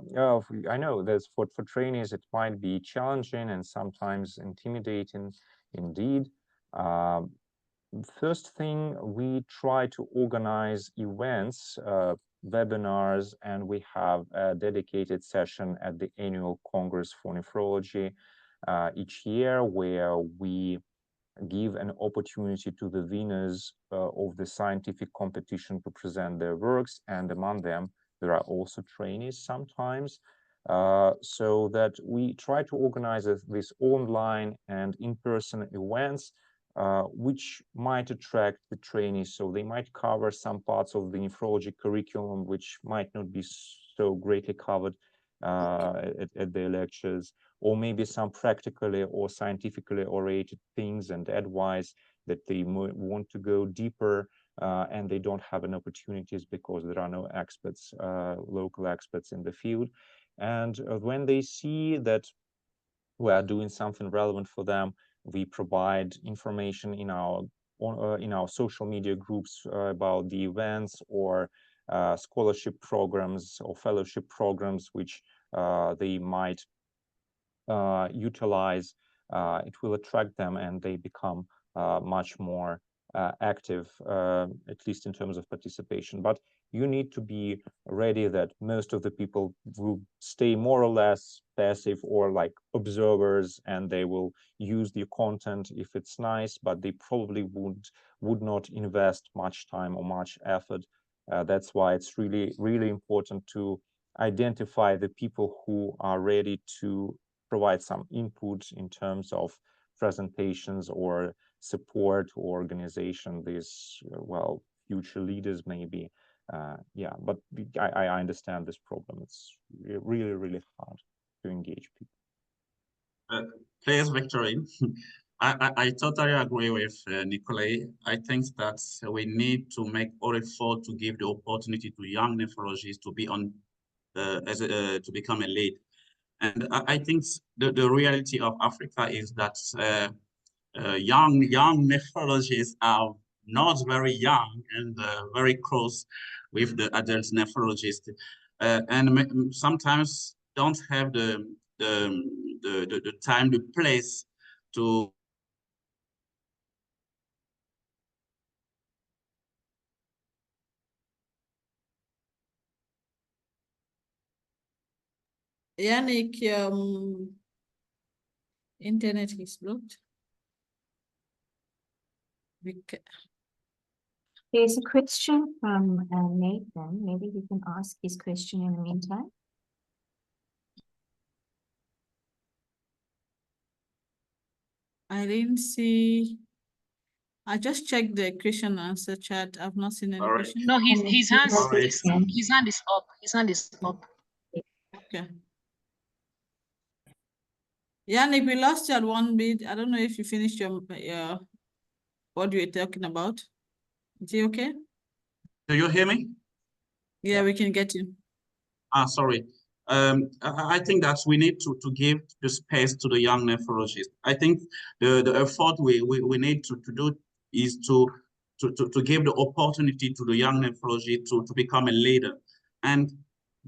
I know there's for trainees, it might be challenging and sometimes intimidating indeed. First thing, we try to organize events, webinars, and we have a dedicated session at the annual Congress for Nephrology each year, where we give an opportunity to the winners of the scientific competition to present their works, and among them there are also trainees sometimes, so that we try to organize these online and in-person events which might attract the trainees. So they might cover some parts of the nephrology curriculum which might not be so greatly covered at their lectures, or maybe some practically or scientifically oriented things and advice that they want to go deeper and they don't have an opportunities because there are no experts, local experts in the field. And when they see that we are doing something relevant for them, we provide information in our social media groups about the events or scholarship programs or fellowship programs which they might utilize. It will attract them and they become much more active, at least in terms of participation. But you need to be ready that most of the people will stay more or less passive or like observers, and they will use the content if it's nice, but they probably would not invest much time or much effort. That's why it's really important to identify the people who are ready to provide some input in terms of presentations or support or organization. These well, future leaders maybe. Yeah, but I understand this problem. It's really hard to engage people. Please, Victorine. I totally agree with Nicolai. I think that we need to make all effort to give the opportunity to young nephrologists to be on to become a lead. And I think the reality of Africa is that young nephrologists are not very young and very close with the adult nephrologists, and sometimes don't have the time, the place to Yannick, internet is blocked. There's a question from Nathan. Maybe we can ask his question in the meantime. I didn't see. I just checked the question and answer chat. I've not seen any question. No, his hand is up. His hand is up. Okay. Yannick, we lost you at one bit. I don't know if you finished your what you were talking about. Is it okay? Do you hear me? Yeah, we can get you. Sorry. I think that we need to give the space to the young nephrologists. I think the effort we need to do is to give the opportunity to the young nephrologist to become a leader. And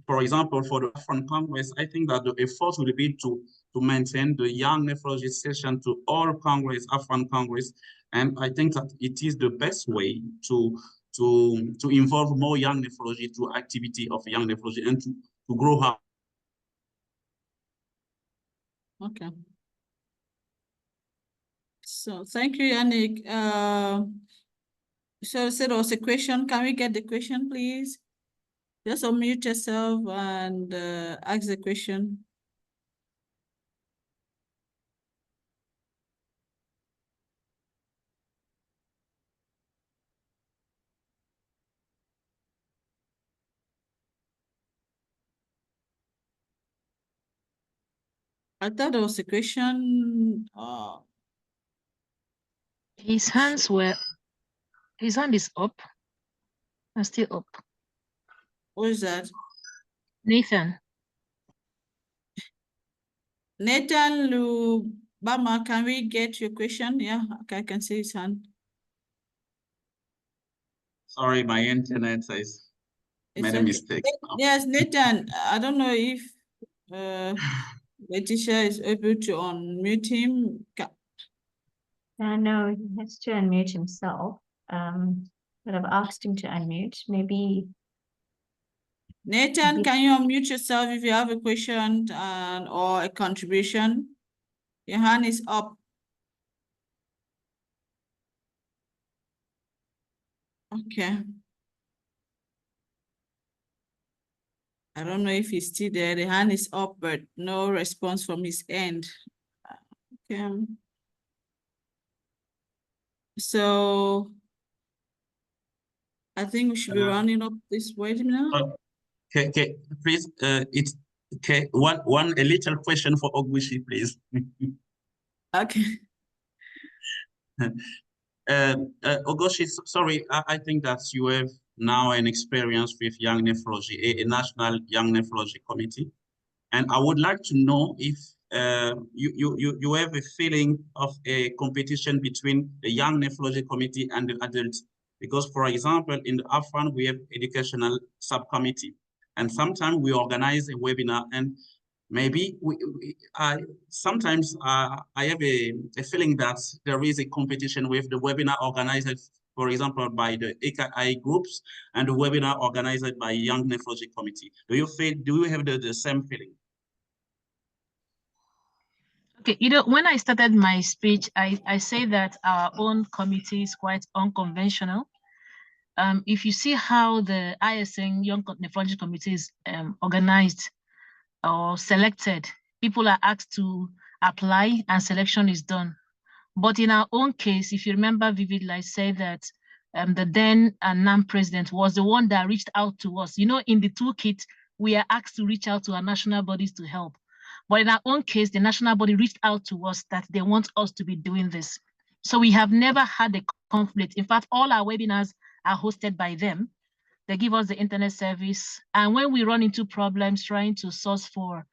for example, for the Afghan Congress, I think that the effort will be to maintain the young nephrologist session to all Congress, Afghan Congress. And I think that it is the best way to involve more young nephrology through activity of young nephrology and to grow up. Okay. So thank you, Yannick. So there was a question. Can we get the question, please? Just unmute yourself and ask the question. I thought there was a question. His hand is up and still up. What is that? Nathan. Nathan Lubama, can we get your question? Yeah, okay, I can see his hand. Sorry, my internet is made a okay. mistake. Yes, Nathan, I don't know if Letitia is able to unmute him. No, he has to unmute himself. But I've asked him to unmute. Maybe Nathan, can you unmute yourself if you have a question or a contribution? Your hand is up. Okay. I don't know if he's still there. The hand is up, but no response from his end. Okay. So I think we should be rounding up this webinar. Okay, please, it's okay. A little question for Ogbushi, please. Okay. Ogoshi, sorry, I think that you have now an experience with Young Nephrology, a National Young Nephrology Committee. And I would like to know if you have a feeling of a competition between the Young Nephrology Committee and the adults. Because, for example, in the AFRAN, we have educational subcommittee. And sometimes we organize a webinar, and maybe sometimes I have a feeling that there is a competition with the webinar organized, for example, by the AKI groups and the webinar organized by Young Nephrology Committee. Do you have the same feeling? Okay, when I started my speech, I say that our own committee is quite unconventional. If you see how the ISN Young Nephrology Committee is organized or selected, people are asked to apply and selection is done. But in our own case, if you remember vividly, I said that the then NAM president was the one that reached out to us. In the toolkit, we are asked to reach out to our national bodies to help. But in our own case, the national body reached out to us that they want us to be doing this. So we have never had a conflict. In fact, all our webinars are hosted by them. They give us the internet service. And when we run into problems trying to source for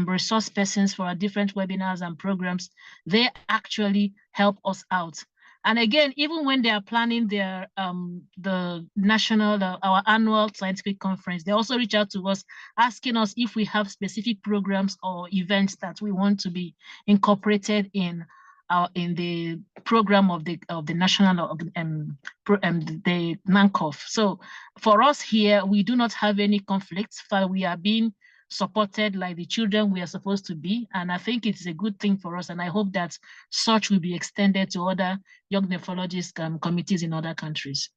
resource persons for our different webinars and programs, they actually help us out. And again, even when they are planning their our annual scientific conference, they also reach out to us asking us if we have specific programs or events that we want to be incorporated in the program of the national the NANCOF. So for us here, we do not have any conflicts, but we are being supported like the children we are supposed to be. And I think it's a good thing for us. And I hope that such will be extended to other young nephrologist committees in other countries.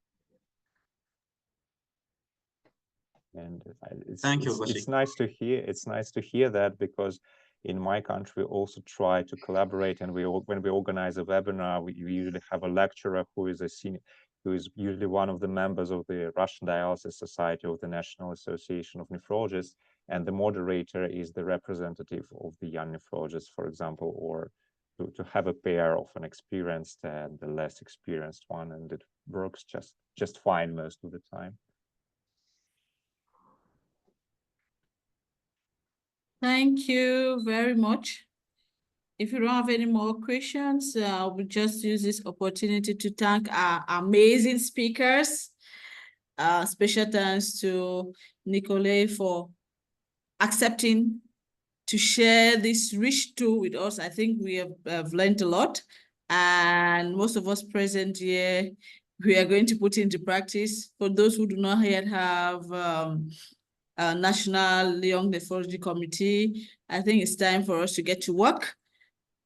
And Thank you, it's nice to hear. It's nice to hear that, because in my country we also try to collaborate, and when we organize a webinar, we usually have a lecturer who is usually one of the members of the Russian Dialysis Society of the National Association of Nephrologists, and the moderator is the representative of the young nephrologists, for example, or to have a pair of an experienced and the less experienced one, and it works just fine most of the time. Thank you very much. If you don't have any more questions, we'll just use this opportunity to thank our amazing speakers. Special thanks to Nicolai for accepting to share this rich tool with us. I think we have learned a lot, and most of us present here, we are going to put into practice. For those who do not yet have a National Young Nephrology Committee, I think it's time for us to get to work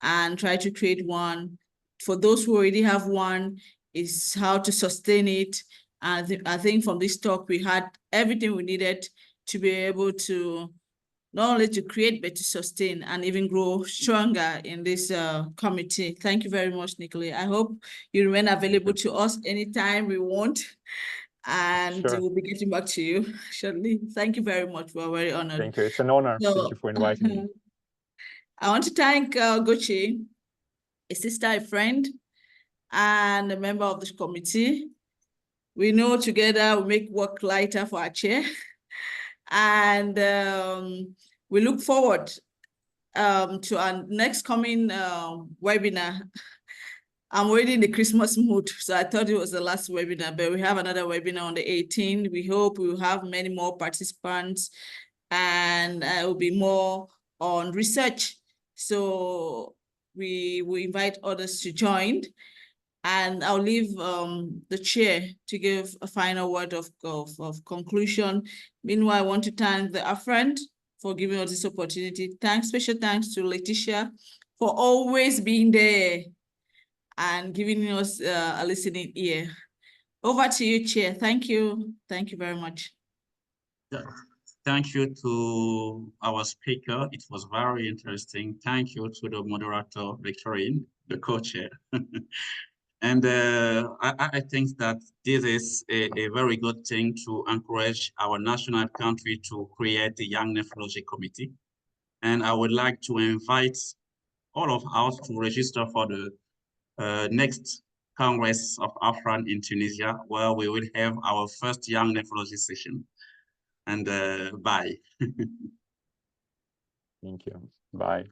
and try to create one. For those who already have one, is how to sustain it. And I think from this talk, we had everything we needed to be able to not only to create, but to sustain and even grow stronger in this committee. Thank you very much, Nicolai. I hope you remain available to us anytime we want. And Sure. we'll be getting back to you shortly. Thank you very much. We're very honored. Thank you. It's an honor. Thank you for inviting me. I want to thank Gochi, a sister, a friend, and a member of the committee. We know together we make work lighter for our chair. And we look forward to our next coming webinar. I'm already in the Christmas mood, so I thought it was the last webinar, but we have another webinar on the 18th. We hope we will have many more participants, and it will be more on research. So we invite others to join, and I'll leave the chair to give a final word of conclusion. Meanwhile, I want to thank the AFRAND for giving us this opportunity. Special thanks to Letitia for always being there and giving us a listening ear. Over to you, Chair. Thank you. Thank you very much. Thank you to our speaker. It was very interesting. Thank you to the moderator, Victorine, the co-chair. And I think that this is a very good thing to encourage our national country to create the Young Nephrology Committee. And I would like to invite all of us to register for the next Congress of AFRAN in Tunisia, where we will have our first Young Nephrology session. And bye. Thank you. Bye.